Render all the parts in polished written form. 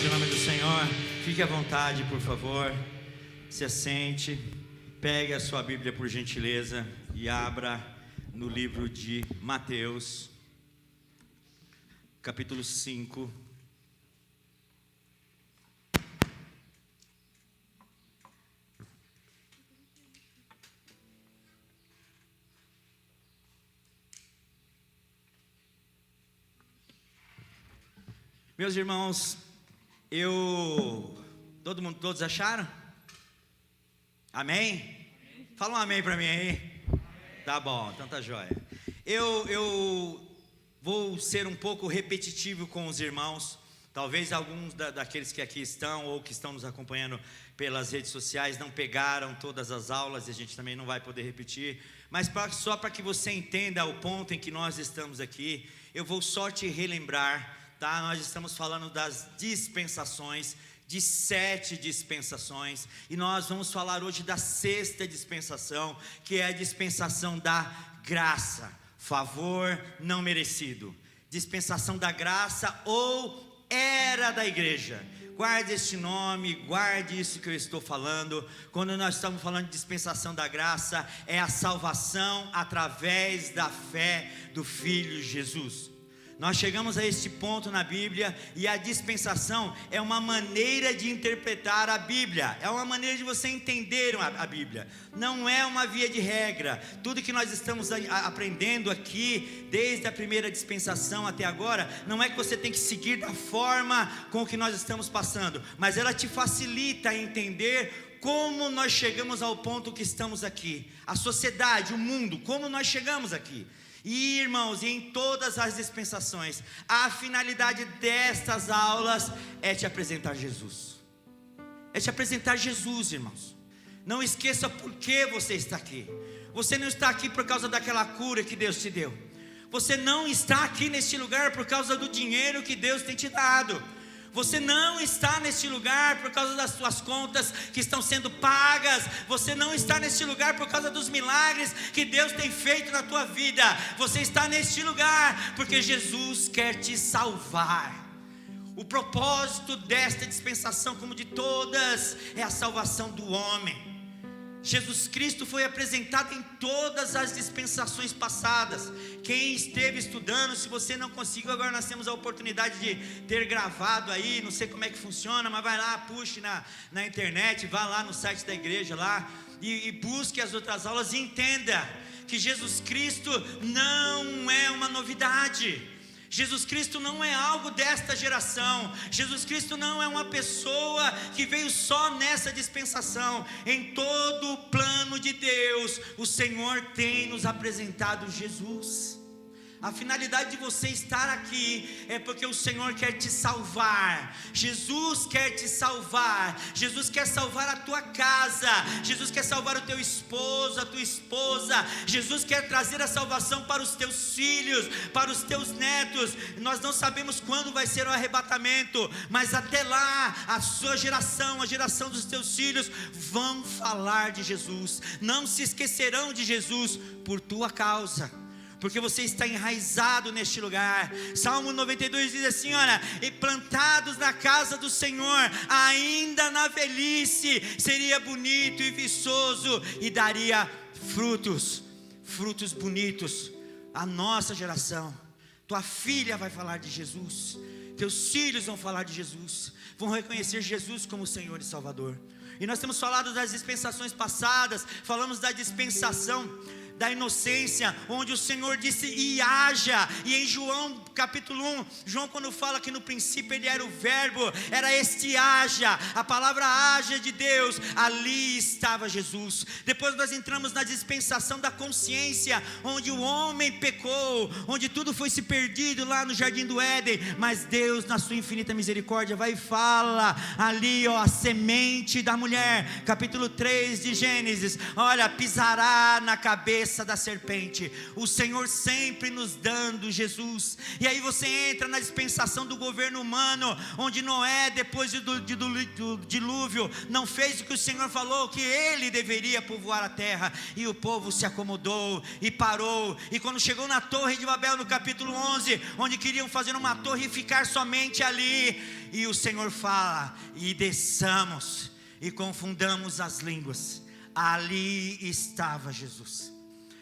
em nome do Senhor. Fique à vontade, por favor. Se assente. Pegue a sua Bíblia, por gentileza, e abra no livro de Mateus, capítulo 5. Meus irmãos, todos acharam? Amém? Fala um amém para mim aí. Tá bom, então tá jóia. Eu vou ser um pouco repetitivo com os irmãos. Talvez alguns daqueles que aqui estão ou que estão nos acompanhando pelas redes sociais não pegaram todas as aulas e a gente também não vai poder repetir. Mas só para que você entenda o ponto em que nós estamos aqui, eu vou só te relembrar. Tá? Nós estamos falando das dispensações, de 7 dispensações, e nós vamos falar hoje da 6ª dispensação, que é a dispensação da graça, favor não merecido, dispensação da graça ou era da igreja. Guarde este nome, guarde isso que eu estou falando. Quando nós estamos falando de dispensação da graça, é a salvação através da fé do Filho Jesus. Nós chegamos a este ponto na Bíblia, e a dispensação é uma maneira de interpretar a Bíblia, é uma maneira de você entender a Bíblia, não é uma via de regra. Tudo que nós estamos aprendendo aqui, desde a primeira dispensação até agora, não é que você tem que seguir da forma com que nós estamos passando, mas ela te facilita a entender como nós chegamos ao ponto que estamos aqui, a sociedade, o mundo, como nós chegamos aqui. E irmãos, e em todas as dispensações, a finalidade destas aulas é te apresentar Jesus. É te apresentar Jesus, irmãos. Não esqueça por que você está aqui. Você não está aqui por causa daquela cura que Deus te deu. Você não está aqui neste lugar por causa do dinheiro que Deus tem te dado. Você não está neste lugar por causa das suas contas que estão sendo pagas. Você não está neste lugar por causa dos milagres que Deus tem feito na tua vida. Você está neste lugar porque Jesus quer te salvar. O propósito desta dispensação, como de todas, é a salvação do homem. Jesus Cristo foi apresentado em todas as dispensações passadas. Quem esteve estudando, se você não conseguiu, agora nós temos a oportunidade de ter gravado aí, não sei como é que funciona, mas vai lá, puxe na internet, vá lá no site da igreja lá, e busque as outras aulas e entenda que Jesus Cristo não é uma novidade. Jesus Cristo não é algo desta geração. Jesus Cristo não é uma pessoa que veio só nessa dispensação. Em todo o plano de Deus, o Senhor tem nos apresentado Jesus. A finalidade de você estar aqui é porque o Senhor quer te salvar. Jesus quer te salvar. Jesus quer salvar a tua casa. Jesus quer salvar o teu esposo, a tua esposa. Jesus quer trazer a salvação para os teus filhos, para os teus netos. Nós não sabemos quando vai ser o arrebatamento, mas até lá a sua geração, a geração dos teus filhos vão falar de Jesus. Não se esquecerão de Jesus por tua causa, porque você está enraizado neste lugar. Salmo 92 diz assim, olha: e plantados na casa do Senhor, ainda na velhice, seria bonito e viçoso, e daria frutos bonitos. A nossa geração, tua filha vai falar de Jesus, teus filhos vão falar de Jesus, vão reconhecer Jesus como Senhor e Salvador. E nós temos falado das dispensações passadas, falamos da dispensação da inocência, onde o Senhor disse e haja. E em João capítulo 1, João, quando fala que no princípio ele era o verbo, era este haja, a palavra haja de Deus, ali estava Jesus. Depois nós entramos na dispensação da consciência, onde o homem pecou, onde tudo foi se perdido lá no jardim do Éden, mas Deus na sua infinita misericórdia vai e fala ali, ó, a semente da mulher, capítulo 3 de Gênesis, olha, pisará na cabeça cabeça da serpente. O Senhor sempre nos dando Jesus. E aí você entra na dispensação do governo humano, onde Noé, depois do dilúvio, não fez o que o Senhor falou, que ele deveria povoar a terra, e o povo se acomodou e parou. E quando chegou na Torre de Babel, no capítulo 11, onde queriam fazer uma torre e ficar somente ali, e o Senhor fala: e desçamos e confundamos as línguas. Ali estava Jesus.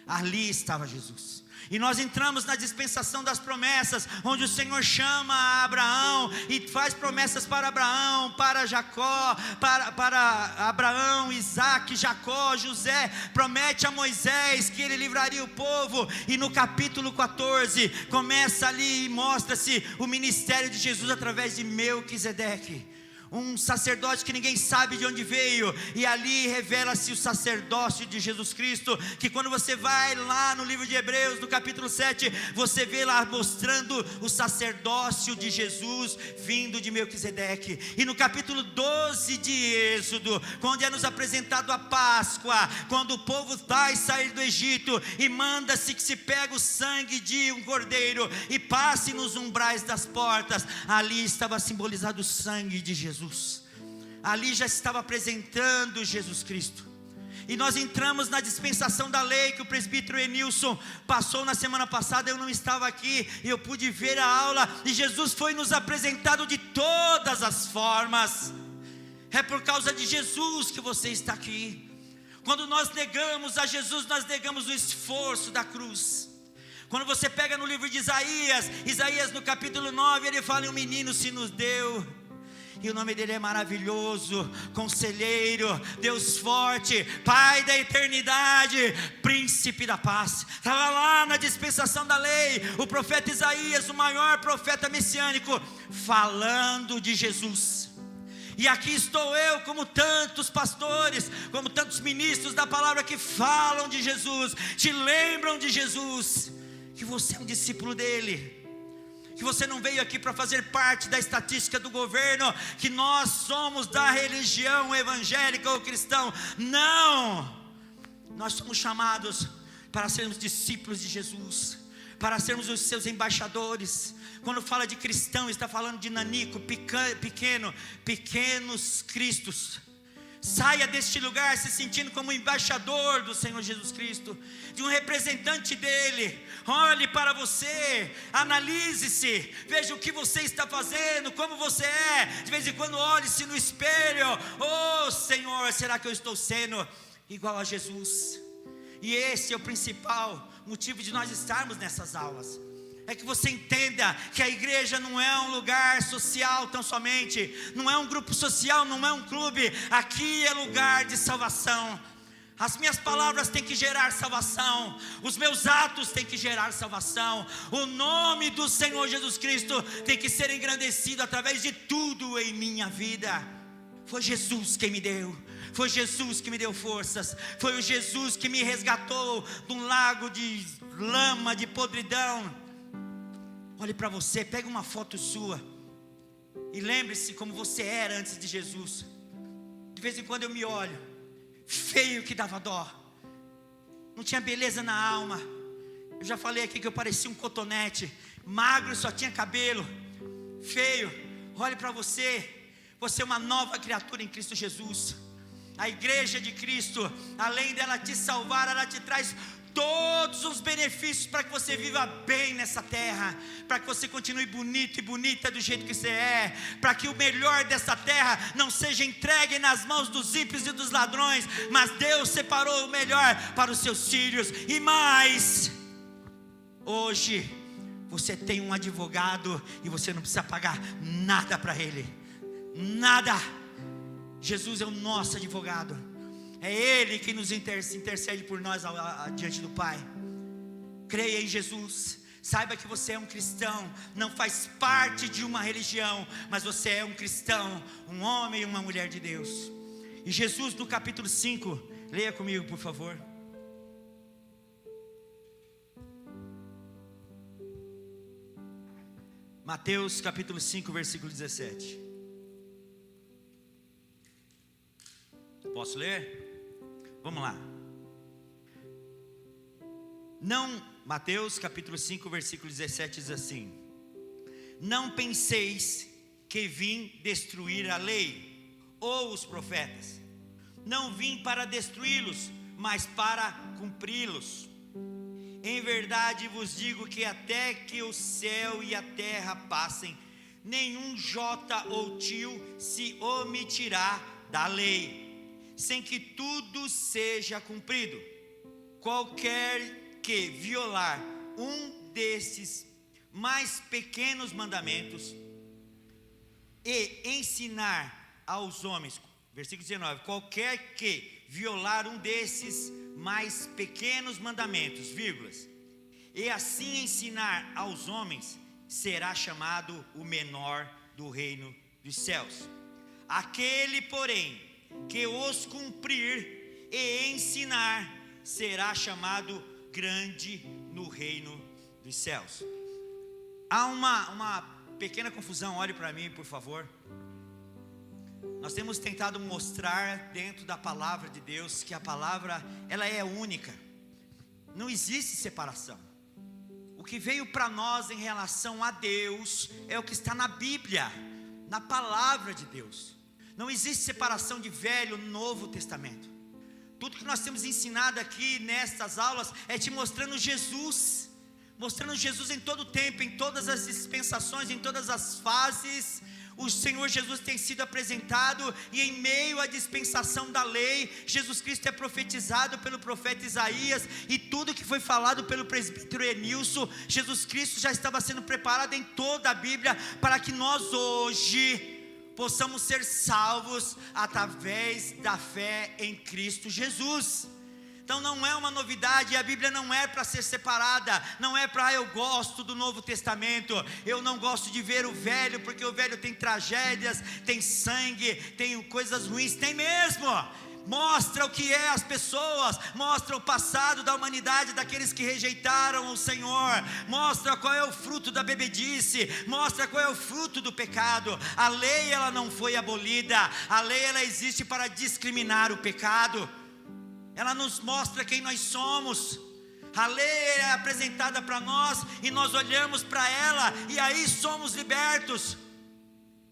Ali estava Jesus. E nós entramos na dispensação das promessas, onde o Senhor chama a Abraão e faz promessas para Abraão, para Jacó, para Abraão, Isaac, Jacó, José. Promete a Moisés que ele livraria o povo. E no capítulo 14 começa ali e mostra-se o ministério de Jesus através de Melquisedeque, um sacerdote que ninguém sabe de onde veio, e ali revela-se o sacerdócio de Jesus Cristo, que quando você vai lá no livro de Hebreus, no capítulo 7, você vê lá mostrando o sacerdócio de Jesus vindo de Melquisedeque. E no capítulo 12 de Êxodo, quando é nos apresentado a Páscoa, quando o povo vai sair do Egito, e manda-se que se pegue o sangue de um cordeiro e passe nos umbrais das portas, ali estava simbolizado o sangue de Jesus. Ali já estava apresentando Jesus Cristo. E nós entramos na dispensação da lei, que o presbítero Enilson passou na semana passada. Eu não estava aqui e eu pude ver a aula, e Jesus foi nos apresentado de todas as formas. É por causa de Jesus que você está aqui. Quando nós negamos a Jesus, nós negamos o esforço da cruz. Quando você pega no livro de Isaías no capítulo 9, ele fala: um menino se nos deu, e o nome dele é maravilhoso, Conselheiro, Deus forte, Pai da eternidade, Príncipe da paz. Estava lá na dispensação da lei, o profeta Isaías, o maior profeta messiânico, falando de Jesus. E aqui estou eu, como tantos pastores, como tantos ministros da palavra, que falam de Jesus, te lembram de Jesus, que você é um discípulo dele, que você não veio aqui para fazer parte da estatística do governo, que nós somos da religião evangélica ou cristão. Não, nós somos chamados para sermos discípulos de Jesus, para sermos os seus embaixadores. Quando fala de cristão, está falando de nanico, pequenos cristos. Saia deste lugar se sentindo como embaixador do Senhor Jesus Cristo, de um representante dele. Olhe para você, analise-se, veja o que você está fazendo, como você é. De vez em quando olhe-se no espelho: oh Senhor, será que eu estou sendo igual a Jesus? E esse é o principal motivo de nós estarmos nessas aulas. É que você entenda que a igreja não é um lugar social tão somente, não é um grupo social, não é um clube. Aqui é lugar de salvação. As minhas palavras têm que gerar salvação, os meus atos têm que gerar salvação. O nome do Senhor Jesus Cristo tem que ser engrandecido através de tudo em minha vida. Foi Jesus quem me deu, foi Jesus que me deu forças, foi o Jesus que me resgatou de um lago de lama, de podridão. Olhe para você, pega uma foto sua e lembre-se como você era antes de Jesus. De vez em quando eu me olho, feio que dava dó, não tinha beleza na alma. Eu já falei aqui que eu parecia um cotonete, magro, só tinha cabelo, feio. Olhe para você, você é uma nova criatura em Cristo Jesus. A igreja de Cristo, além dela te salvar, ela te traz todos os benefícios para que você viva bem nessa terra, para que você continue bonito e bonita do jeito que você é, para que o melhor dessa terra não seja entregue nas mãos dos ímpios e dos ladrões, mas Deus separou o melhor para os seus filhos. E mais, hoje você tem um advogado e você não precisa pagar nada para ele, nada. Jesus é o nosso advogado. É Ele que nos intercede por nós diante do Pai. Creia em Jesus. Saiba que você é um cristão. Não faz parte de uma religião, mas você é um cristão, um homem e uma mulher de Deus. E Jesus no capítulo 5, leia comigo por favor. Mateus capítulo 5, versículo 17. Posso ler? Vamos lá. Mateus capítulo 5, versículo 17 diz assim: não penseis que vim destruir a lei ou os profetas. Não vim para destruí-los, mas para cumpri-los. Em verdade vos digo que até que o céu e a terra passem, nenhum jota ou tio se omitirá da lei, sem que tudo seja cumprido. Qualquer que violar um desses mais pequenos mandamentos e ensinar aos homens, versículo 19, qualquer que violar um desses mais pequenos mandamentos, vírgulas, e assim ensinar aos homens, será chamado o menor do reino dos céus. Aquele, porém, que os cumprir e ensinar, será chamado grande no reino dos céus. Há uma pequena confusão, olhe para mim por favor. Nós temos tentado mostrar dentro da palavra de Deus que a palavra, ela é única, não existe separação. O que veio para nós em relação a Deus é o que está na Bíblia, na palavra de Deus. Não existe separação de Velho e Novo Testamento. Tudo que nós temos ensinado aqui nestas aulas é te mostrando Jesus em todo o tempo, em todas as dispensações, em todas as fases. O Senhor Jesus tem sido apresentado, e em meio à dispensação da lei, Jesus Cristo é profetizado pelo profeta Isaías, e tudo que foi falado pelo presbítero Enilson, Jesus Cristo já estava sendo preparado em toda a Bíblia, para que nós hoje possamos ser salvos através da fé em Cristo Jesus. Então não é uma novidade, a Bíblia não é para ser separada, não é para eu gosto do Novo Testamento, eu não gosto de ver o Velho, porque o Velho tem tragédias, tem sangue, tem coisas ruins, tem mesmo. Mostra o que é as pessoas, mostra o passado da humanidade, daqueles que rejeitaram o Senhor, mostra qual é o fruto da bebedice, mostra qual é o fruto do pecado. A lei, ela não foi abolida, a lei, ela existe para discriminar o pecado. Ela nos mostra quem nós somos. A lei é apresentada para nós e nós olhamos para ela e aí somos libertos.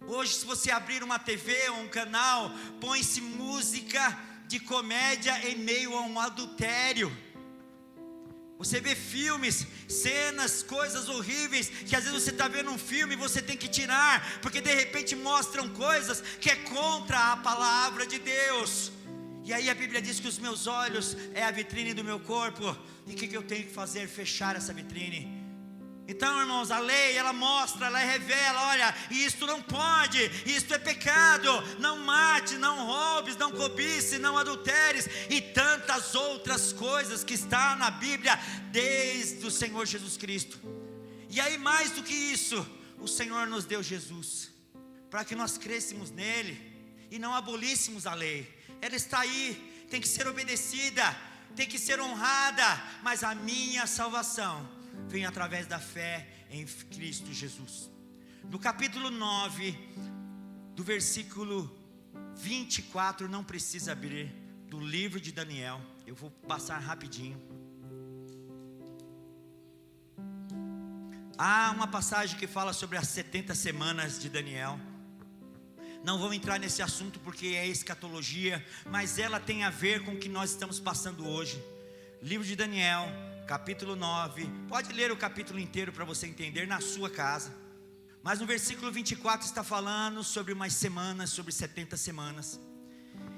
Hoje, se você abrir uma TV ou um canal, põe-se música de comédia em meio a um adultério. Você vê filmes, cenas, coisas horríveis, que às vezes você está vendo um filme e você tem que tirar, porque de repente mostram coisas que é contra a palavra de Deus. E aí a Bíblia diz que os meus olhos é a vitrine do meu corpo. E o que eu tenho que fazer? Fechar essa vitrine. Então, irmãos, a lei, ela mostra, ela revela, olha, isto não pode, isto é pecado. Não mate, não roubes, não cobice, não adulteres, e tantas outras coisas que está na Bíblia desde o Senhor Jesus Cristo. E aí, mais do que isso, o Senhor nos deu Jesus, para que nós crescêssemos nele e não abolíssemos a lei. Ela está aí, tem que ser obedecida, tem que ser honrada, mas a minha salvação vem através da fé em Cristo Jesus. No capítulo 9, do versículo 24, não precisa abrir, do livro de Daniel, eu vou passar rapidinho. Há uma passagem que fala sobre as 70 semanas de Daniel. Não vou entrar nesse assunto porque é escatologia, mas ela tem a ver com o que nós estamos passando hoje. Livro de Daniel, capítulo 9, pode ler o capítulo inteiro para você entender na sua casa. Mas no versículo 24 está falando sobre umas semanas, sobre 70 semanas.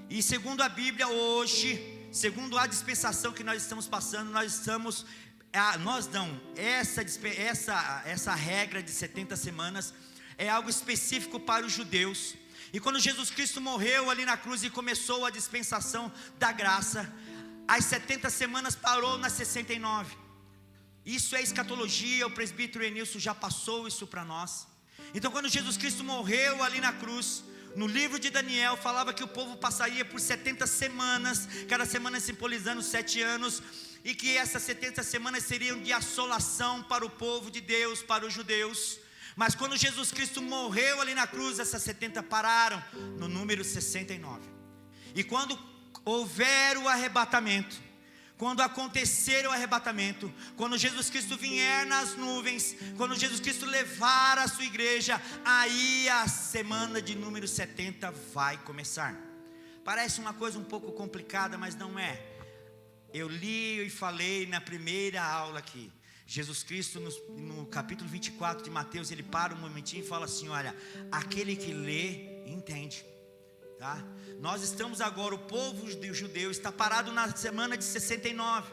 E segundo a Bíblia hoje, segundo a dispensação que nós estamos passando, essa regra de 70 semanas é algo específico para os judeus. E quando Jesus Cristo morreu ali na cruz e começou a dispensação da graça, as 70 semanas parou nas 69. Isso é escatologia, o presbítero Enilson já passou isso para nós. Então quando Jesus Cristo morreu ali na cruz, no livro de Daniel falava que o povo passaria por 70 semanas, cada semana simbolizando 7 anos, e que essas 70 semanas seriam de assolação para o povo de Deus, para os judeus. Mas quando Jesus Cristo morreu ali na cruz, essas 70 pararam no número 69. E quando houver o arrebatamento, quando acontecer o arrebatamento, quando Jesus Cristo vier nas nuvens, quando Jesus Cristo levar a sua igreja, aí a semana de número 70 vai começar. Parece uma coisa um pouco complicada, mas não é. Eu li e falei na primeira aula aqui. Jesus Cristo no capítulo 24 de Mateus, ele para um momentinho e fala assim: olha, aquele que lê, entende. Tá? Nós estamos agora, o povo judeu está parado na semana de 69.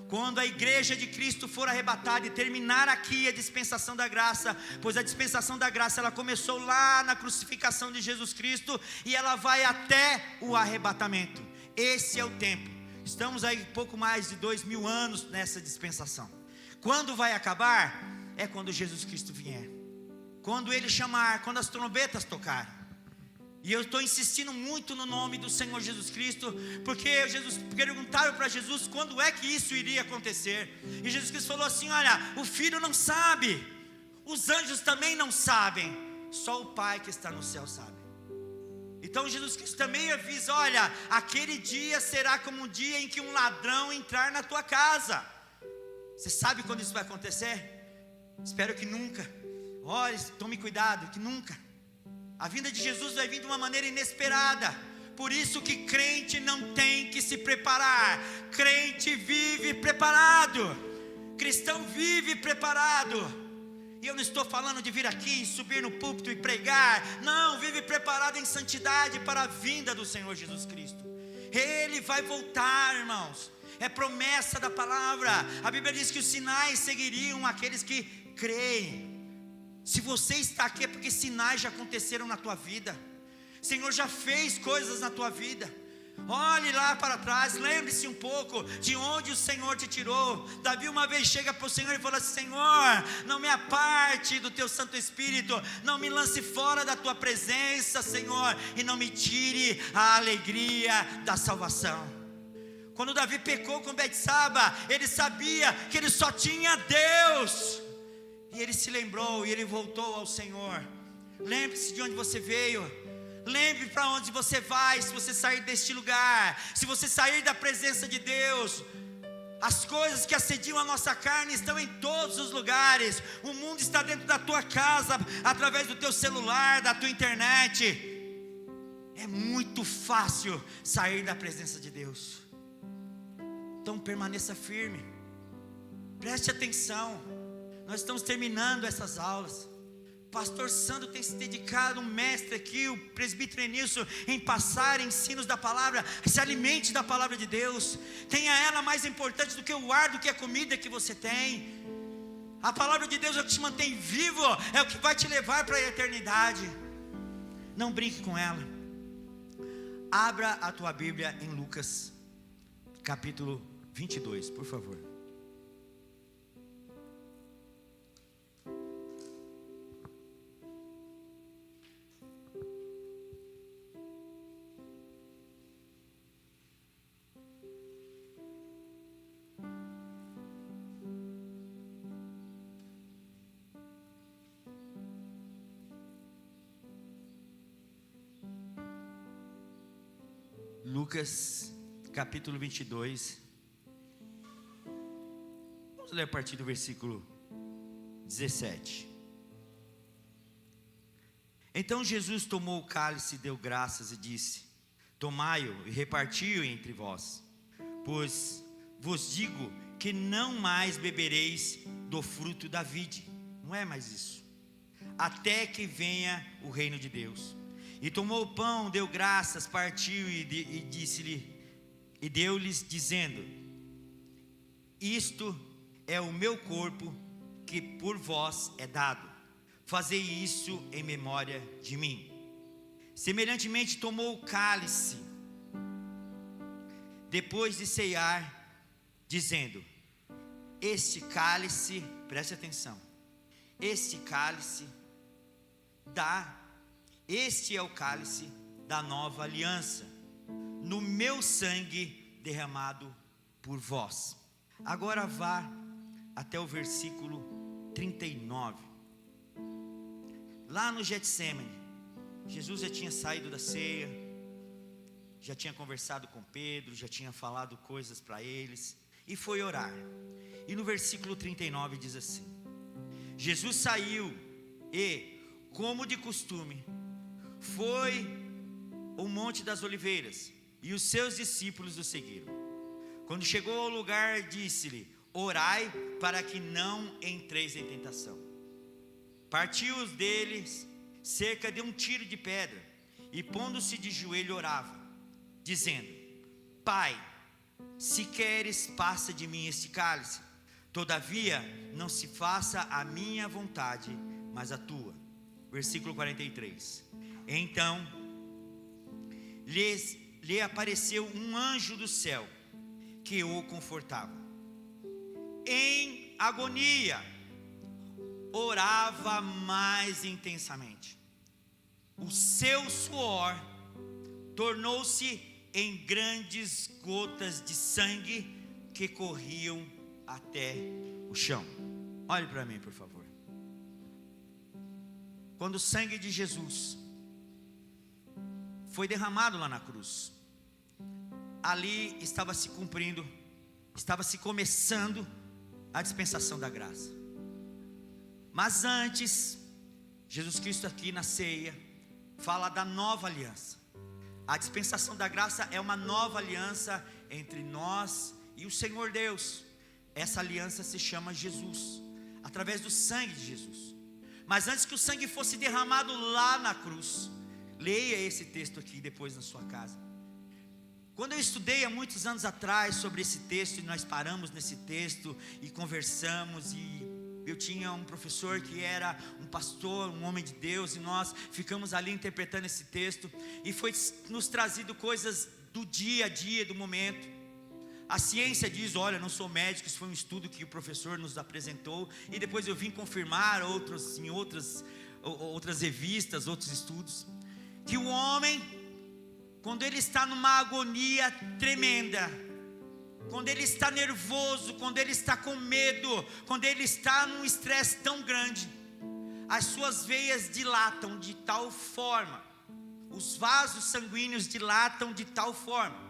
Quando a igreja de Cristo for arrebatada e terminar aqui a dispensação da graça, pois a dispensação da graça ela começou lá na crucificação de Jesus Cristo e ela vai até o arrebatamento. Esse é o tempo. Estamos aí pouco mais de 2000 anos nessa dispensação. Quando vai acabar? É quando Jesus Cristo vier, quando Ele chamar, quando as trombetas tocarem. E eu estou insistindo muito no nome do Senhor Jesus Cristo, porque perguntaram para Jesus quando é que isso iria acontecer. E Jesus Cristo falou assim: olha, o Filho não sabe, os anjos também não sabem, só o Pai que está no céu sabe. Então Jesus Cristo também avisa: olha, aquele dia será como um dia em que um ladrão entrar na tua casa. Você sabe quando isso vai acontecer? Espero que nunca. Olha, tome cuidado, que nunca. A vinda de Jesus vai vir de uma maneira inesperada. Por isso que crente não tem que se preparar. Crente vive preparado. Cristão vive preparado. E eu não estou falando de vir aqui, subir no púlpito e pregar. Não, vive preparado em santidade para a vinda do Senhor Jesus Cristo. Ele vai voltar, irmãos. É promessa da palavra. A Bíblia diz que os sinais seguiriam aqueles que creem. Se você está aqui é porque sinais já aconteceram na tua vida. O Senhor já fez coisas na tua vida. Olhe lá para trás, lembre-se um pouco de onde o Senhor te tirou. Davi uma vez chega para o Senhor e fala assim: Senhor, não me aparte do teu Santo Espírito, não me lance fora da tua presença, Senhor, e não me tire a alegria da salvação. Quando Davi pecou com Betsaba, ele sabia que ele só tinha Deus. E ele se lembrou e ele voltou ao Senhor. Lembre-se de onde você veio. Lembre para onde você vai. Se você sair deste lugar, se você sair da presença de Deus, as coisas que assediam a nossa carne estão em todos os lugares. O mundo está dentro da tua casa, através do teu celular, da tua internet. É muito fácil sair da presença de Deus. Então permaneça firme. Preste atenção. Nós estamos terminando essas aulas. O pastor Sandro tem se dedicado, um mestre aqui, o presbítero Enilson, em passar ensinos da palavra. Se alimente da palavra de Deus. Tenha ela mais importante do que o ar, do que a comida que você tem. A palavra de Deus é o que te mantém vivo, é o que vai te levar para a eternidade. Não brinque com ela. Abra a tua Bíblia em Lucas capítulo 22, por favor. Lucas capítulo 22. Vamos ler a partir do versículo 17. Então Jesus tomou o cálice, deu graças e disse: tomai-o e reparti-o entre vós, pois vos digo que não mais bebereis do fruto da vide. Não é mais isso, até que venha o reino de Deus. E tomou o pão, deu graças, partiu e disse-lhe, e deu-lhes dizendo: isto é o meu corpo que por vós é dado, fazei isso em memória de mim. Semelhantemente tomou o cálice, depois de ceiar, dizendo: este cálice, preste atenção, este cálice este é o cálice da nova aliança, no meu sangue derramado por vós. Agora vá até o versículo 39. Lá no Getsêmani, Jesus já tinha saído da ceia, já tinha conversado com Pedro, já tinha falado coisas para eles. e foi orar. E no versículo 39 diz assim: Jesus saiu e, como de costume, foi ao Monte das Oliveiras, e os seus discípulos o seguiram. Quando chegou ao lugar, disse-lhe: orai para que não entreis em tentação. Partiu-os deles cerca de um tiro de pedra, e pondo-se de joelho orava, dizendo: Pai, se queres, passa de mim este cálice, todavia não se faça a minha vontade, mas a tua. Versículo 43. Então lhe apareceu um anjo do céu, que o confortava. Em agonia, orava mais intensamente. O seu suor tornou-se em grandes gotas de sangue que corriam até o chão. Olhe para mim, por favor. Quando o sangue de Jesus foi derramado lá na cruz, ali estava se cumprindo, estava se começando a dispensação da graça. Mas antes, Jesus Cristo aqui na ceia fala da nova aliança. A dispensação da graça é uma nova aliança entre nós e o Senhor Deus. Essa aliança se chama Jesus, através do sangue de Jesus. Mas antes que o sangue fosse derramado lá na cruz, leia esse texto aqui depois na sua casa. Quando eu estudei há muitos anos atrás sobre esse texto, e nós paramos nesse texto e conversamos, e eu tinha um professor que era um pastor, um homem de Deus, e nós ficamos ali interpretando esse texto, e foi nos trazido coisas do dia a dia, do momento. A ciência diz, olha, não sou médico, isso foi um estudo que o professor nos apresentou, e depois eu vim confirmar em outras revistas, outros estudos, que o homem, quando ele está numa agonia tremenda, quando ele está nervoso, quando ele está com medo, quando ele está num estresse tão grande, as suas veias dilatam de tal forma, os vasos sanguíneos dilatam de tal forma,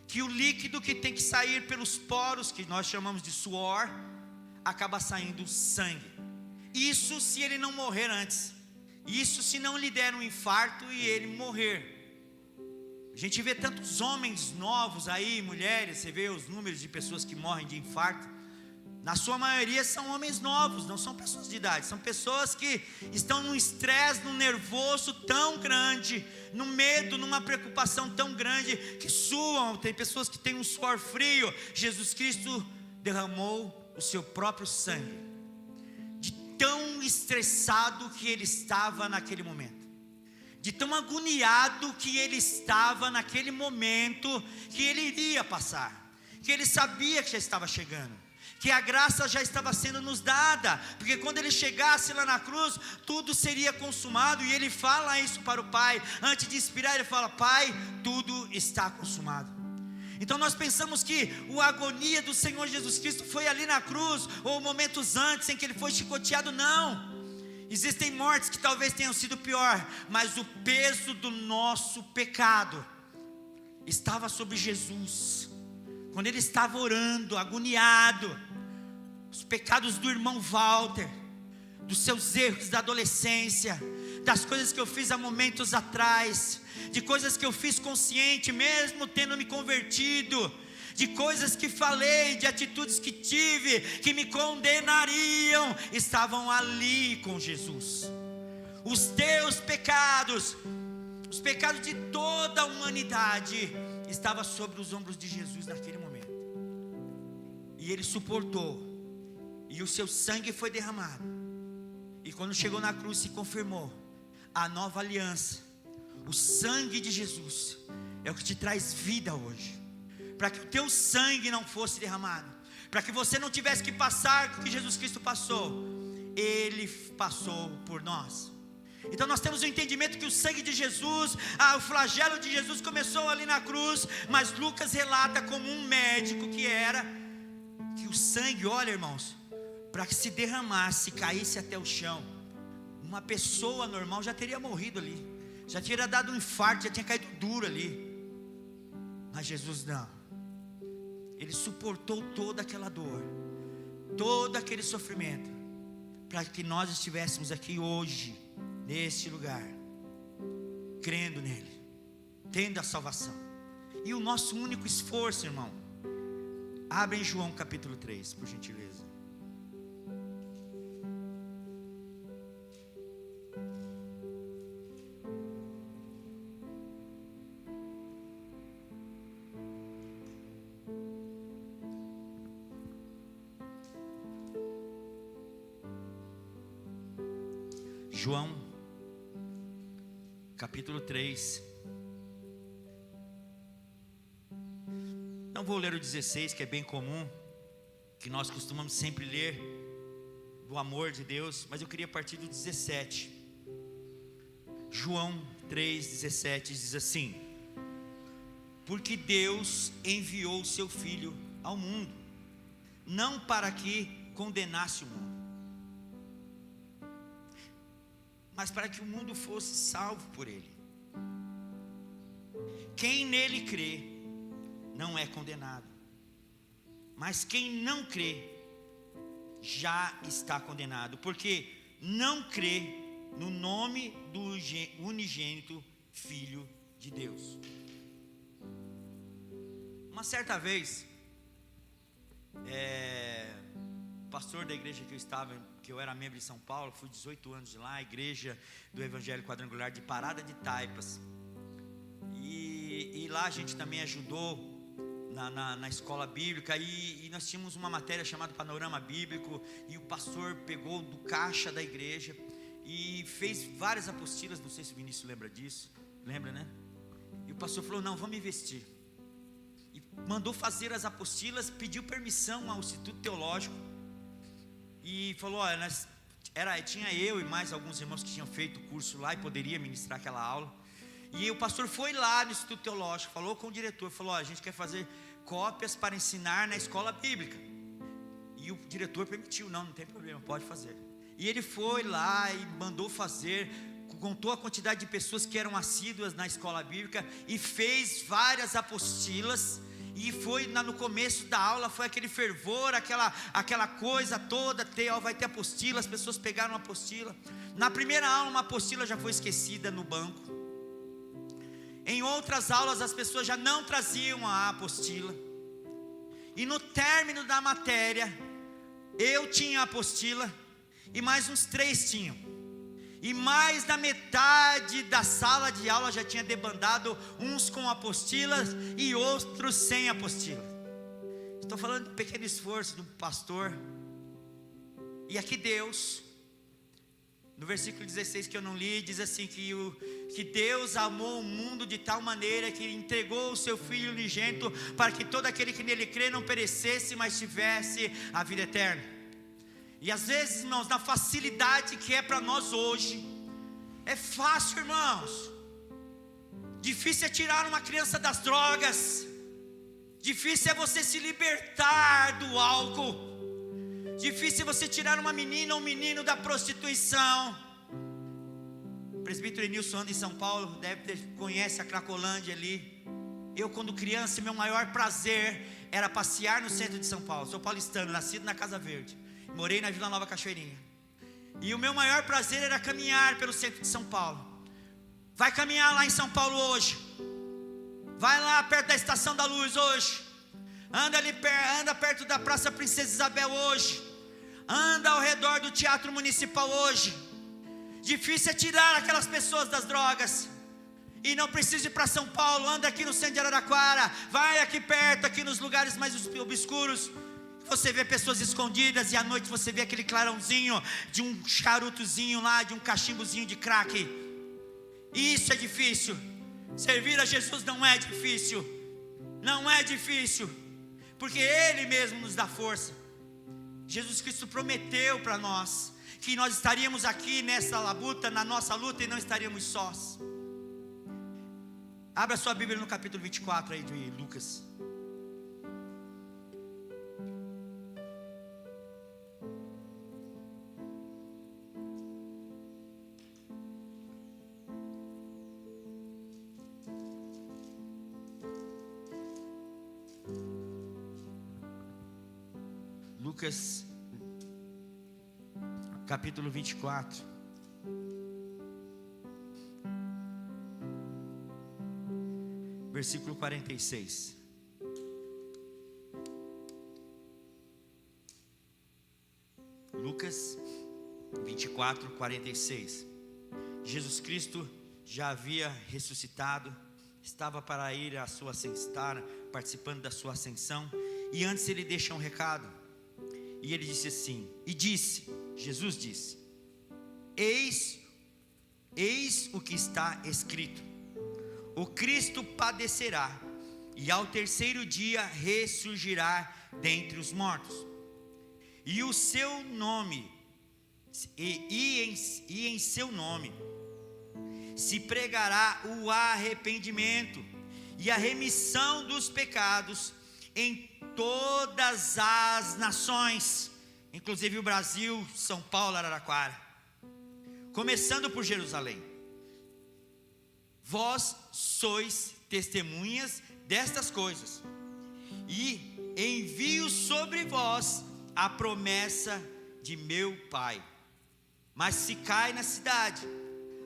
que o líquido que tem que sair pelos poros, que nós chamamos de suor, acaba saindo sangue. Isso se ele não morrer antes, isso se não lhe der um infarto e ele morrer. A gente vê tantos homens novos aí, mulheres, você vê os números de pessoas que morrem de infarto. Na sua maioria são homens novos, não são pessoas de idade. São pessoas que estão num estresse, num nervoso tão grande, num medo, numa preocupação tão grande, que suam. Tem pessoas que têm um suor frio. Jesus Cristo derramou o seu próprio sangue, de tão estressado que ele estava naquele momento, de tão agoniado que ele estava naquele momento, que ele iria passar, que ele sabia que já estava chegando, que a graça já estava sendo nos dada, porque quando ele chegasse lá na cruz, tudo seria consumado, e ele fala isso para o Pai, antes de expirar ele fala: Pai, tudo está consumado. Então nós pensamos que a agonia do Senhor Jesus Cristo foi ali na cruz, ou momentos antes em que ele foi chicoteado. Não, existem mortes que talvez tenham sido pior, mas o peso do nosso pecado estava sobre Jesus, quando ele estava orando, agoniado. Os pecados do irmão Walter, dos seus erros da adolescência, das coisas que eu fiz há momentos atrás, de coisas que eu fiz consciente, mesmo tendo me convertido, de coisas que falei, de atitudes que tive, que me condenariam, estavam ali com Jesus. Os teus pecados, os pecados de toda a humanidade, estavam sobre os ombros de Jesus naquele momento, e ele suportou, e o seu sangue foi derramado, e quando chegou na cruz se confirmou a nova aliança. O sangue de Jesus é o que te traz vida hoje, para que o teu sangue não fosse derramado, para que você não tivesse que passar o que Jesus Cristo passou, ele passou por nós. Então nós temos o entendimento que o sangue de Jesus, o flagelo de Jesus começou ali na cruz, mas Lucas relata como um médico que era, que o sangue, olha irmãos, para que se derramasse, caísse até o chão, uma pessoa normal já teria morrido ali, já teria dado um infarto, já tinha caído duro ali. Mas Jesus não, Ele suportou toda aquela dor, todo aquele sofrimento, para que nós estivéssemos aqui hoje, neste lugar, crendo nele, tendo a salvação. E o nosso único esforço, irmão, abre em João capítulo 3, por gentileza. João, capítulo 3. Não vou ler o 16, que é bem comum, que nós costumamos sempre ler, do amor de Deus, mas eu queria partir do 17. João 3,17 diz assim: porque Deus enviou o seu Filho ao mundo, não para que condenasse o mundo, mas para que o mundo fosse salvo por ele. Quem nele crê não é condenado, mas quem não crê já está condenado, porque não crê no nome do unigênito Filho de Deus. Uma certa vez, pastor da igreja que eu estava, que eu era membro de São Paulo, fui 18 anos de lá, a igreja do Evangelho Quadrangular de Parada de Taipas, e lá a gente também ajudou na escola bíblica, e nós tínhamos uma matéria chamada Panorama Bíblico, e o pastor pegou do caixa da igreja e fez várias apostilas. Não sei se o Vinícius lembra disso, lembra, né? E o pastor falou: não, vamos investir, e mandou fazer as apostilas, pediu permissão ao Instituto Teológico, e falou: olha, tinha eu e mais alguns irmãos que tinham feito o curso lá e poderia ministrar aquela aula. E o pastor foi lá no Instituto Teológico, falou com o diretor, falou: a gente quer fazer cópias para ensinar na escola bíblica. E o diretor permitiu: não tem problema, pode fazer. E ele foi lá e mandou fazer, contou a quantidade de pessoas que eram assíduas na escola bíblica, e fez várias apostilas. E foi no começo da aula, foi aquele fervor, aquela coisa toda, vai ter apostila, as pessoas pegaram a apostila. Na primeira aula, uma apostila já foi esquecida no banco. Em outras aulas, as pessoas já não traziam a apostila. E no término da matéria, eu tinha a apostila, e mais uns 3 tinham. E mais da metade da sala de aula já tinha debandado, uns com apostilas e outros sem apostila. Estou falando de pequeno esforço do pastor. E aqui Deus, no versículo 16 que eu não li, diz assim: que Deus amou o mundo de tal maneira que entregou o seu Filho unigênito, para que todo aquele que nele crê não perecesse, mas tivesse a vida eterna. E às vezes, irmãos, na facilidade que é para nós hoje, é fácil, irmãos. Difícil é tirar uma criança das drogas, difícil é você se libertar do álcool, difícil é você tirar uma menina ou um menino da prostituição. O presbítero Enilson anda em São Paulo, conhece a Cracolândia ali. Eu, quando criança, meu maior prazer era passear no centro de São Paulo. Sou paulistano, nascido na Casa Verde, morei na Vila Nova Cachoeirinha, e o meu maior prazer era caminhar pelo centro de São Paulo. Vai caminhar lá em São Paulo hoje, vai lá perto da Estação da Luz hoje, anda perto da Praça Princesa Isabel hoje, anda ao redor do Teatro Municipal hoje. Difícil é tirar aquelas pessoas das drogas, e não precisa ir para São Paulo. Anda aqui no centro de Araraquara, vai aqui perto, aqui nos lugares mais obscuros, você vê pessoas escondidas, e à noite você vê aquele clarãozinho de um charutozinho lá, de um cachimbozinho de crack. Isso é difícil. Servir a Jesus não é difícil, não é difícil, porque Ele mesmo nos dá força. Jesus Cristo prometeu para nós que nós estaríamos aqui nessa labuta, na nossa luta, e não estaríamos sós. Abra sua Bíblia no capítulo 24 aí de Lucas. Lucas, capítulo 24. Versículo 46. Lucas 24, 46. Jesus Cristo já havia ressuscitado, estava para ir à sua estar participando da sua ascensão, e antes ele deixa um recado, e ele disse assim, Jesus disse, eis o que está escrito, o Cristo padecerá, e ao terceiro dia ressurgirá dentre os mortos, e o seu nome, em seu nome, se pregará o arrependimento e a remissão dos pecados em todas as nações, inclusive o Brasil, São Paulo, Araraquara, começando por Jerusalém. Vós sois testemunhas destas coisas, e envio sobre vós a promessa de meu Pai. Mas ficai na cidade,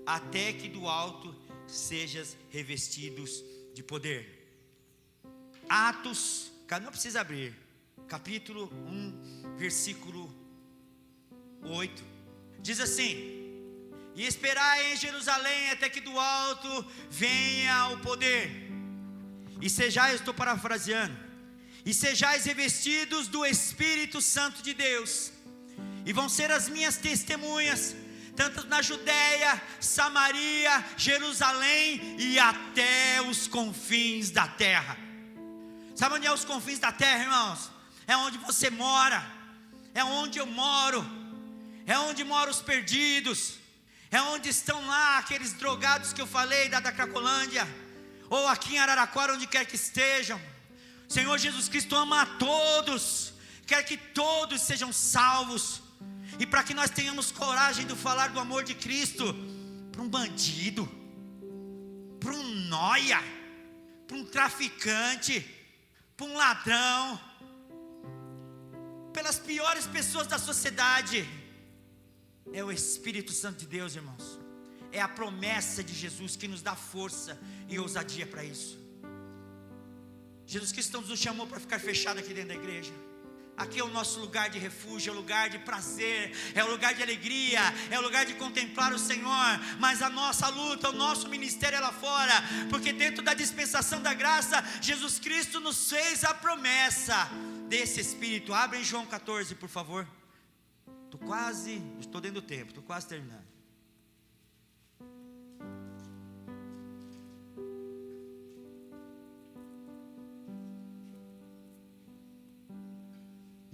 até que do alto sejas revestidos de poder. Atos, não precisa abrir, capítulo 1, versículo 8, diz assim: e esperai em Jerusalém até que do alto venha o poder, e sejais, estou parafraseando, e sejais revestidos do Espírito Santo de Deus, e vão ser as minhas testemunhas, tanto na Judeia, Samaria, Jerusalém e até os confins da terra. Sabe onde é os confins da terra, irmãos? É onde você mora, é onde eu moro, é onde moram os perdidos, é onde estão lá aqueles drogados que eu falei da Cracolândia, ou aqui em Araraquara, onde quer que estejam. O Senhor Jesus Cristo ama a todos, quer que todos sejam salvos. E para que nós tenhamos coragem de falar do amor de Cristo para um bandido, para um nóia, para um traficante, para um ladrão, pelas piores pessoas da sociedade, é o Espírito Santo de Deus, irmãos. É a promessa de Jesus que nos dá força e ousadia para isso. Jesus Cristo nos chamou para ficar fechado aqui dentro da igreja. Aqui é o nosso lugar de refúgio, é o lugar de prazer, é o lugar de alegria, é o lugar de contemplar o Senhor. Mas a nossa luta, o nosso ministério é lá fora, porque dentro da dispensação da graça, Jesus Cristo nos fez a promessa desse Espírito. Abre em João 14, por favor. Estou dentro do tempo, estou quase terminando.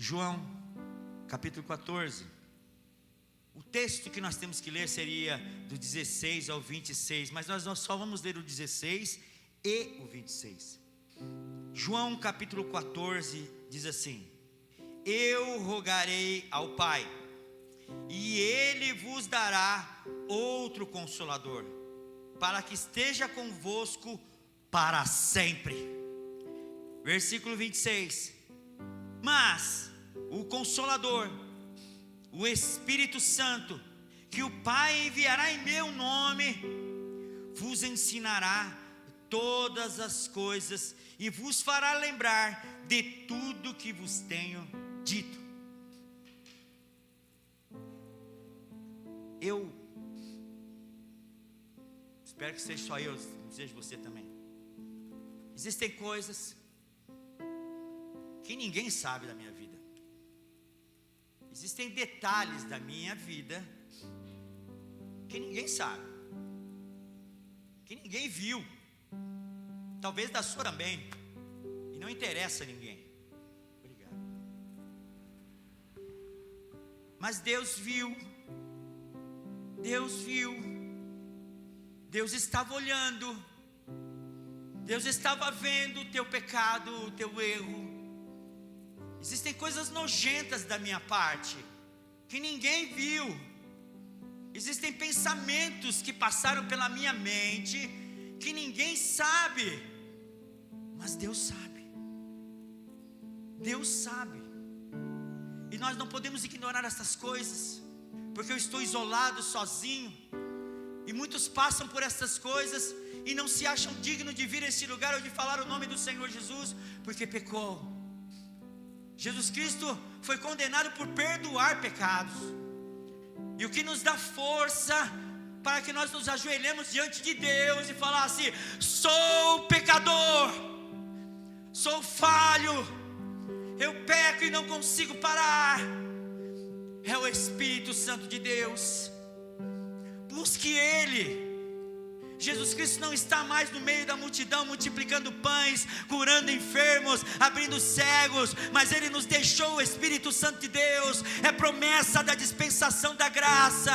João, capítulo 14. O texto que nós temos que ler seria do 16 ao 26, mas nós só vamos ler o 16 e o 26. João, capítulo 14, diz assim: eu rogarei ao Pai, e Ele vos dará outro Consolador, para que esteja convosco para sempre. Versículo 26. Mas o Consolador, o Espírito Santo, que o Pai enviará em meu nome, vos ensinará todas as coisas e vos fará lembrar de tudo que vos tenho dito. Eu espero que seja só eu, não seja você também. Existem coisas que ninguém sabe da minha vida. Existem detalhes da minha vida que ninguém sabe, que ninguém viu, talvez da sua também, e não interessa a ninguém. Obrigado. Mas Deus viu, Deus estava olhando, Deus estava vendo o teu pecado, o teu erro. Existem coisas nojentas da minha parte, que ninguém viu. Existem pensamentos que passaram pela minha mente, que ninguém sabe, mas Deus sabe. Deus sabe. E nós não podemos ignorar essas coisas, porque eu estou isolado, sozinho. E muitos passam por essas coisas e não se acham dignos de vir a esse lugar ou de falar o nome do Senhor Jesus, porque pecou. Jesus Cristo foi condenado por perdoar pecados. E o que nos dá força para que nós nos ajoelhemos diante de Deus e falar assim: sou pecador, sou falho, eu peco e não consigo parar, é o Espírito Santo de Deus. Busque Ele. Jesus Cristo não está mais no meio da multidão multiplicando pães, curando enfermos, abrindo cegos, mas Ele nos deixou o Espírito Santo de Deus. É promessa da dispensação da graça.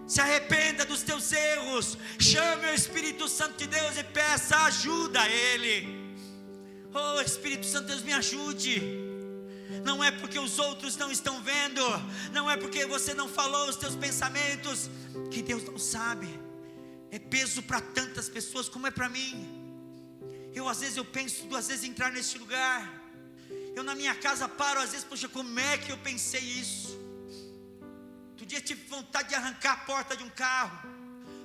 Se arrependa dos teus erros, chame o Espírito Santo de Deus e peça ajuda a Ele. Oh, Espírito Santo, Deus, me ajude. Não é porque os outros não estão vendo, não é porque você não falou os teus pensamentos, que Deus não sabe. É peso para tantas pessoas como é para mim. Às vezes eu penso 2 vezes em entrar neste lugar. Eu na minha casa paro às vezes, poxa, como é que eu pensei isso? Outro dia tive vontade de arrancar a porta de um carro.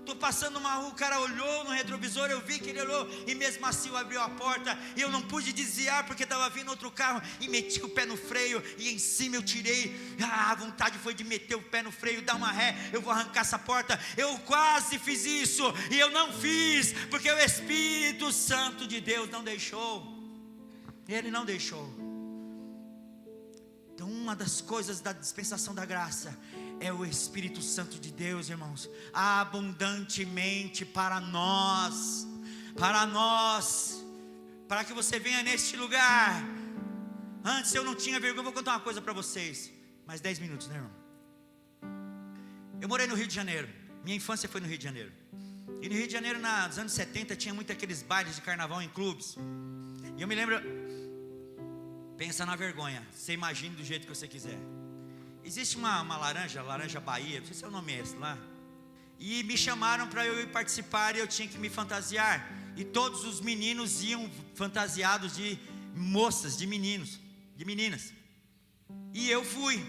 Estou passando uma rua, o cara olhou no retrovisor, eu vi que ele olhou, e mesmo assim eu abriu a porta, e eu não pude desviar, porque estava vindo outro carro, e meti o pé no freio, e em cima eu tirei. A vontade foi de meter o pé no freio, dar uma ré, eu vou arrancar essa porta. Eu quase fiz isso, e eu não fiz, porque o Espírito Santo de Deus não deixou. Ele não deixou. Então uma das coisas da dispensação da graça é o Espírito Santo de Deus, irmãos, abundantemente para nós, para que você venha neste lugar. Antes eu não tinha vergonha. Vou contar uma coisa para vocês, mais 10 minutos, né, irmão? Eu morei no Rio de Janeiro, minha infância foi no Rio de Janeiro, e no Rio de Janeiro nos anos 70 tinha muito aqueles bailes de carnaval em clubes, e eu me lembro, pensa na vergonha, você imagine do jeito que você quiser. Existe uma laranja Bahia, não sei se é o nome esse lá, e me chamaram para eu ir participar, e eu tinha que me fantasiar, e todos os meninos iam fantasiados de moças, de meninos, de meninas, e eu fui,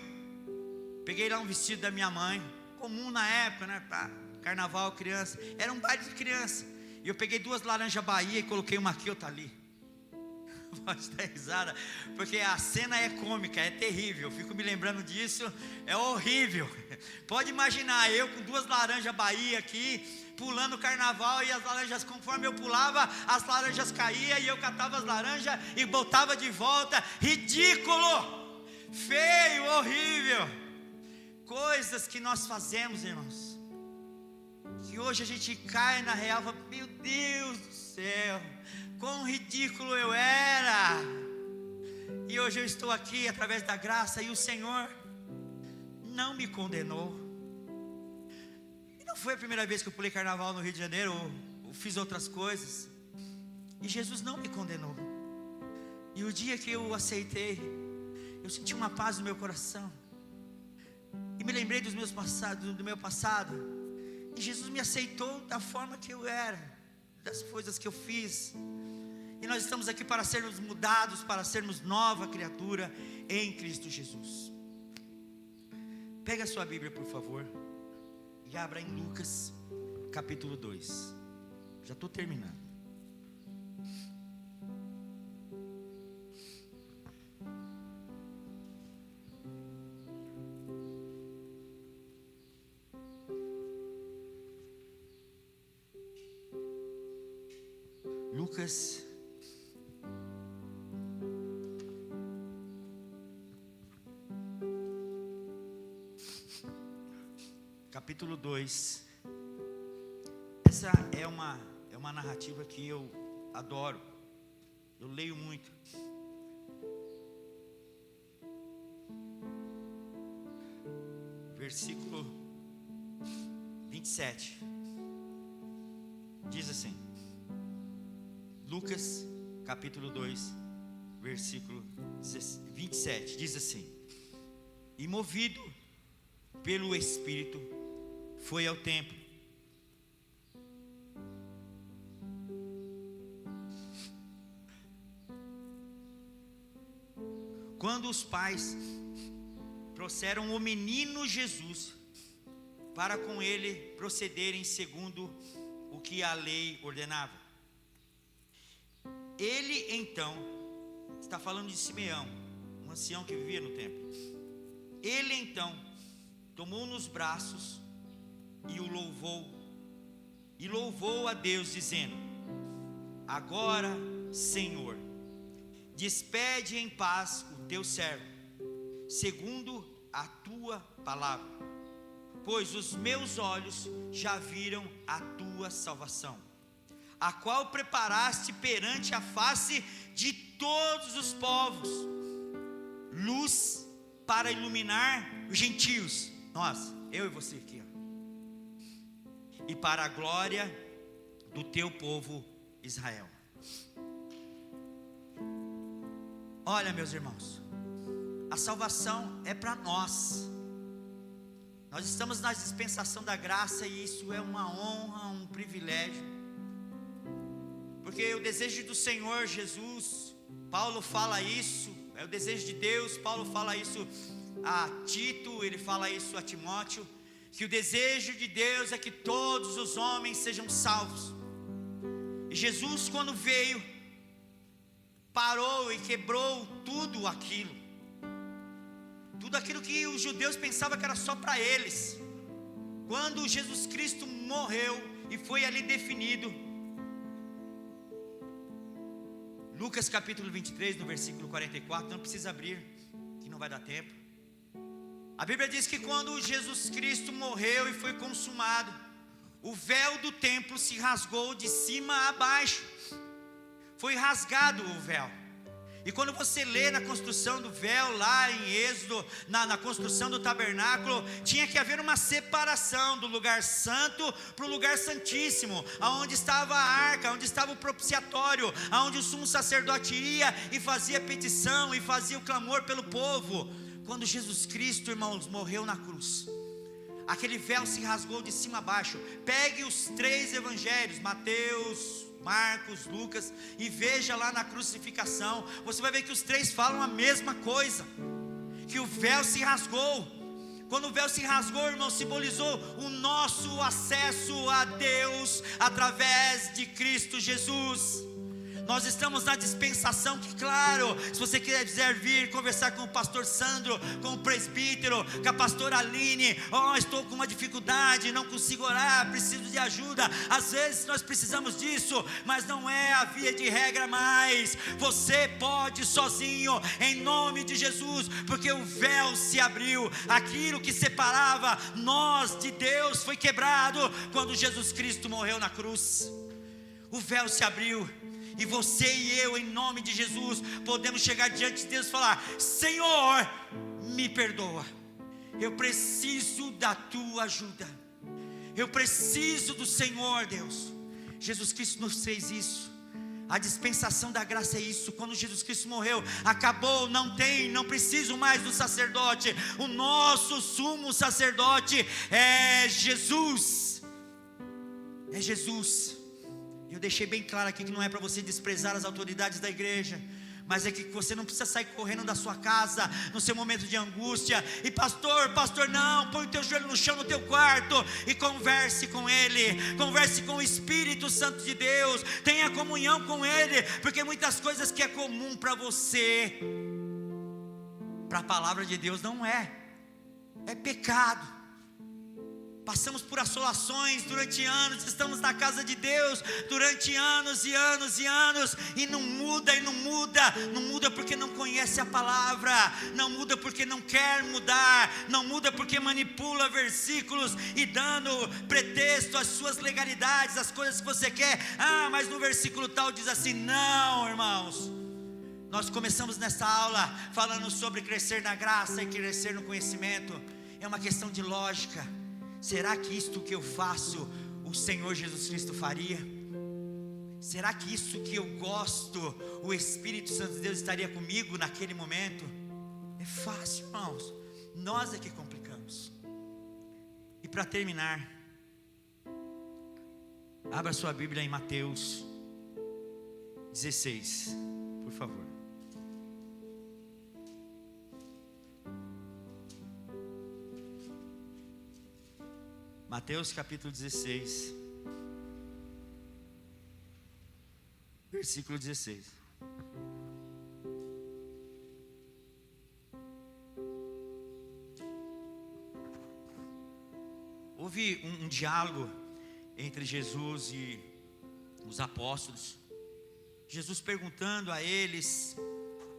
peguei lá um vestido da minha mãe, comum na época, né, pra carnaval, criança, era um baile de criança, e eu peguei 2 laranjas Bahia e coloquei uma aqui, outra ali. Pode dar risada, porque a cena é cômica, é terrível, eu fico me lembrando disso, é horrível. Pode imaginar, eu com 2 laranjas Bahia aqui, pulando o carnaval, e as laranjas, conforme eu pulava, as laranjas caíam, e eu catava as laranjas e botava de volta. Ridículo, feio, horrível. Coisas que nós fazemos, irmãos, que hoje a gente cai na real, fala, meu Deus do céu, quão ridículo eu era. E hoje eu estou aqui através da graça, e o Senhor não me condenou. E não foi a primeira vez que eu pulei carnaval no Rio de Janeiro, ou fiz outras coisas, e Jesus não me condenou. E o dia que eu o aceitei, eu senti uma paz no meu coração, e me lembrei do meu passado, e Jesus me aceitou da forma que eu era, das coisas que eu fiz. E nós estamos aqui para sermos mudados, para sermos nova criatura em Cristo Jesus. Pega a sua Bíblia, por favor, e abra em Lucas capítulo 2. Já estou terminando. Lucas capítulo 2. Essa é uma narrativa que eu adoro, eu leio muito. Versículo 27 diz assim, Lucas capítulo 2, versículo 27, diz assim: e movido pelo Espírito, foi ao templo. Quando os pais trouxeram o menino Jesus, para com ele procederem segundo o que a lei ordenava. Ele então, está falando de Simeão, um ancião que vivia no templo. Ele então tomou nos braços e o louvou a Deus, dizendo: agora, Senhor, despede em paz o teu servo, segundo a tua palavra, pois os meus olhos já viram a tua salvação, a qual preparaste perante a face de todos os povos, luz para iluminar os gentios, nós, eu e você aqui, e para a glória do teu povo Israel. Olha, meus irmãos, a salvação é para nós. Nós estamos na dispensação da graça, e isso é uma honra, um privilégio, porque o desejo do Senhor Jesus, Paulo fala isso, é o desejo de Deus. Paulo fala isso a Tito, ele fala isso a Timóteo, que o desejo de Deus é que todos os homens sejam salvos. E Jesus, quando veio, parou e quebrou tudo aquilo que os judeus pensavam que era só para eles. Quando Jesus Cristo morreu e foi ali definido, Lucas capítulo 23, no versículo 44, não precisa abrir, que não vai dar tempo. A Bíblia diz que quando Jesus Cristo morreu e foi consumado, o véu do templo se rasgou de cima a baixo, foi rasgado o véu. E quando você lê na construção do véu, lá em Êxodo, na construção do tabernáculo, tinha que haver uma separação do lugar santo para o lugar santíssimo, aonde estava a arca, onde estava o propiciatório, aonde o sumo sacerdote ia e fazia petição e fazia o clamor pelo povo. Quando Jesus Cristo, irmãos, morreu na cruz, aquele véu se rasgou de cima a baixo. Pegue os 3 evangelhos, Mateus, Marcos, Lucas, e veja lá na crucificação, você vai ver que os 3 falam a mesma coisa, que o véu se rasgou. Quando o véu se rasgou, irmão, simbolizou o nosso acesso a Deus através de Cristo Jesus. Nós estamos na dispensação que, claro, se você quiser vir conversar com o pastor Sandro, com o presbítero, com a pastora Aline, estou com uma dificuldade, não consigo orar, preciso de ajuda. Às vezes nós precisamos disso, mas não é a via de regra mais. Você pode sozinho, em nome de Jesus, porque o véu se abriu. Aquilo que separava nós de Deus foi quebrado quando Jesus Cristo morreu na cruz. O véu se abriu. E você e eu, em nome de Jesus, podemos chegar diante de Deus e falar: Senhor, me perdoa, eu preciso da tua ajuda, eu preciso do Senhor, Deus. Jesus Cristo nos fez isso. A dispensação da graça é isso. Quando Jesus Cristo morreu, acabou, não preciso mais do sacerdote. O nosso sumo sacerdote é Jesus. É Jesus. Eu deixei bem claro aqui que não é para você desprezar as autoridades da igreja, mas é que você não precisa sair correndo da sua casa no seu momento de angústia e pastor, não, põe o teu joelho no chão no teu quarto e converse com Ele, converse com o Espírito Santo de Deus, tenha comunhão com Ele, porque muitas coisas que é comum para você, para a palavra de Deus não é pecado. Passamos por assolações durante anos, estamos na casa de Deus durante anos e anos e anos, e não muda porque não conhece a palavra, não muda porque não quer mudar, não muda porque manipula versículos e dando pretexto às suas legalidades, às coisas que você quer. Mas no versículo tal diz assim. Não, irmãos, nós começamos nessa aula falando sobre crescer na graça e crescer no conhecimento. É uma questão de lógica. Será que isto que eu faço, o Senhor Jesus Cristo faria? Será que isso que eu gosto, o Espírito Santo de Deus estaria comigo naquele momento? É fácil, irmãos. Nós é que complicamos. E para terminar, abra sua Bíblia em Mateus 16, por favor. Mateus capítulo 16, versículo 16. Houve um diálogo entre Jesus e os apóstolos. Jesus perguntando a eles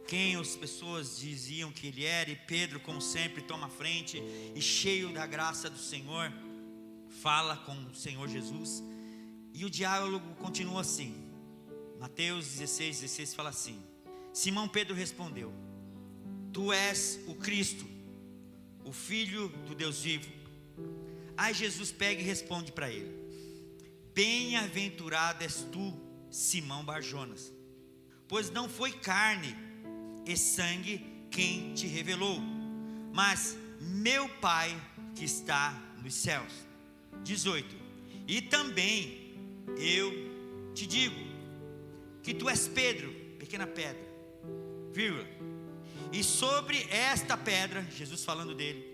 quem as pessoas diziam que ele era, e Pedro, como sempre, toma a frente e, cheio da graça do Senhor, fala com o Senhor Jesus. E o diálogo continua assim. Mateus 16 fala assim: Simão Pedro respondeu: Tu és o Cristo, o Filho do Deus vivo. Aí Jesus pega e responde para ele: Bem-aventurado és tu, Simão Barjonas, pois não foi carne e sangue quem te revelou, mas meu Pai que está nos céus. 18. E também eu te digo que tu és Pedro, pequena pedra, vírgula, e sobre esta pedra, Jesus falando dele,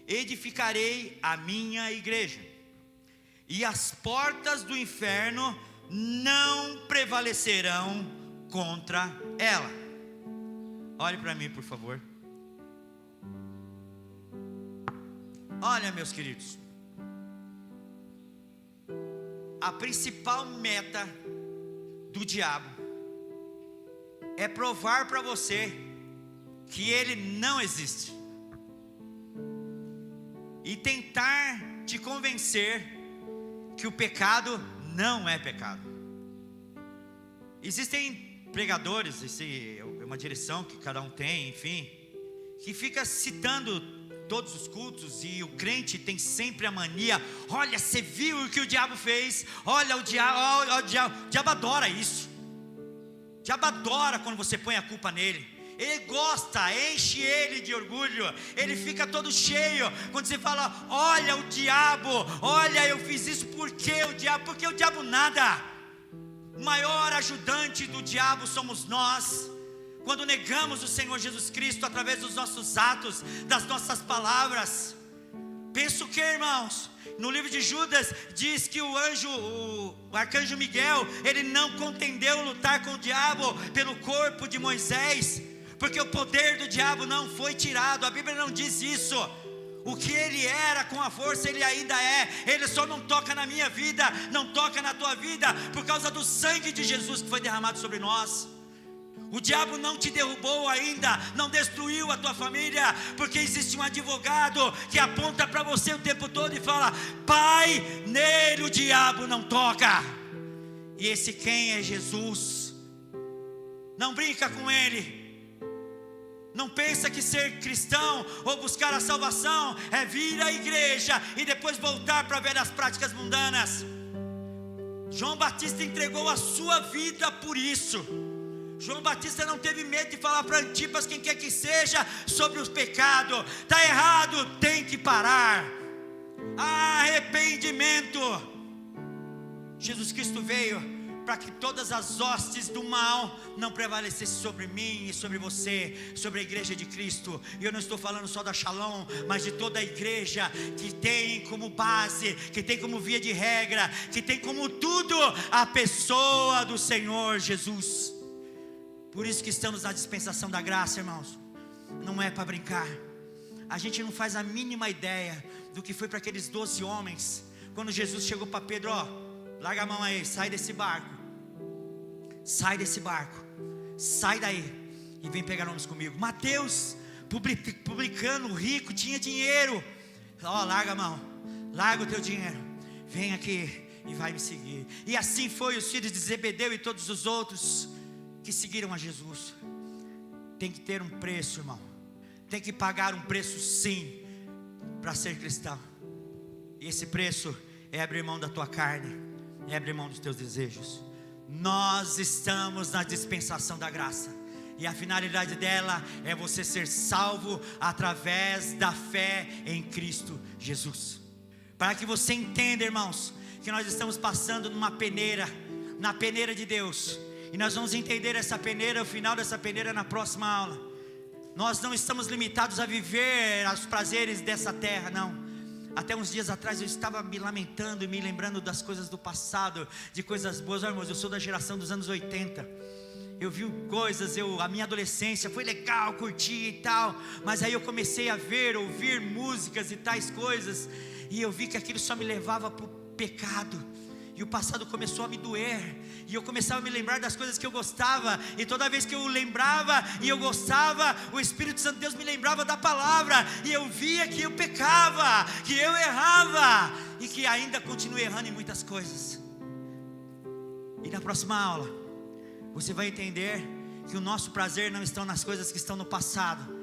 edificarei a minha igreja, e as portas do inferno não prevalecerão contra ela. Olhe para mim, por favor. Olha, meus queridos, a principal meta do diabo é provar para você que ele não existe, e tentar te convencer que o pecado não é pecado. Existem pregadores, é uma direção que cada um tem, enfim, que fica citando todos os cultos, e o crente tem sempre a mania: olha, você viu o que o diabo fez? Olha, o diabo adora isso. O diabo adora quando você põe a culpa nele. Ele gosta, enche ele de orgulho. Ele fica todo cheio quando você fala: olha o diabo, olha, eu fiz isso. Por que o diabo? Porque o diabo nada. O maior ajudante do diabo somos nós, quando negamos o Senhor Jesus Cristo através dos nossos atos, das nossas palavras. Penso que, irmãos, no livro de Judas diz que o arcanjo Miguel, ele não contendeu lutar com o diabo pelo corpo de Moisés, porque o poder do diabo não foi tirado. A Bíblia não diz isso. O que ele era com a força, ele ainda é. Ele só não toca na minha vida, não toca na tua vida, por causa do sangue de Jesus que foi derramado sobre nós. O diabo não te derrubou ainda, não destruiu a tua família, porque existe um advogado que aponta para você o tempo todo e fala: Pai, nele o diabo não toca. E esse quem é Jesus. Não brinca com ele. Não pensa que ser cristão ou buscar a salvação é vir à igreja e depois voltar para ver as práticas mundanas. João Batista entregou a sua vida por isso. João Batista não teve medo de falar para Antipas, quem quer que seja, sobre os pecados. Está errado, tem que parar. Arrependimento. Jesus Cristo veio para que todas as hostes do mal não prevalecessem sobre mim e sobre você, sobre a igreja de Cristo. E eu não estou falando só da Shalom, mas de toda a igreja, que tem como base, que tem como via de regra, que tem como tudo a pessoa do Senhor Jesus. Por isso que estamos na dispensação da graça, irmãos. Não é para brincar. A gente não faz a mínima ideia do que foi para aqueles 12 homens, quando Jesus chegou para Pedro: ó, larga a mão aí, sai desse barco. Sai desse barco, sai daí e vem pegar nomes comigo. Mateus, publicano, rico, tinha dinheiro. Ó, larga a mão, larga o teu dinheiro, vem aqui e vai me seguir. E assim foi os filhos de Zebedeu e todos os outros que seguiram a Jesus. Tem que ter um preço, irmão. Tem que pagar um preço, sim, para ser cristão. E esse preço é abrir mão da tua carne, é abrir mão dos teus desejos. Nós estamos na dispensação da graça, e a finalidade dela é você ser salvo através da fé em Cristo Jesus. Para que você entenda, irmãos, que nós estamos passando numa peneira, na peneira de Deus. E nós vamos entender essa peneira, o final dessa peneira, na próxima aula. Nós não estamos limitados a viver os prazeres dessa terra, não. Até uns dias atrás eu estava me lamentando e me lembrando das coisas do passado, de coisas boas. Olha, irmãos, eu sou da geração dos anos 80. Eu vi coisas, a minha adolescência foi legal, curti e tal. Mas aí eu comecei a ouvir músicas e tais coisas, e eu vi que aquilo só me levava para o pecado. E o passado começou a me doer, e eu começava a me lembrar das coisas que eu gostava, e toda vez que eu lembrava e eu gostava, o Espírito Santo de Deus me lembrava da palavra, e eu via que eu pecava, que eu errava, e que ainda continuo errando em muitas coisas. E na próxima aula, você vai entender que o nosso prazer não está nas coisas que estão no passado,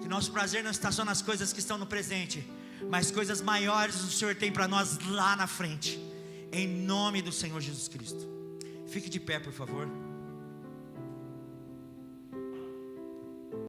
que o nosso prazer não está só nas coisas que estão no presente, mas coisas maiores o Senhor tem para nós lá na frente. Em nome do Senhor Jesus Cristo. Fique de pé, por favor.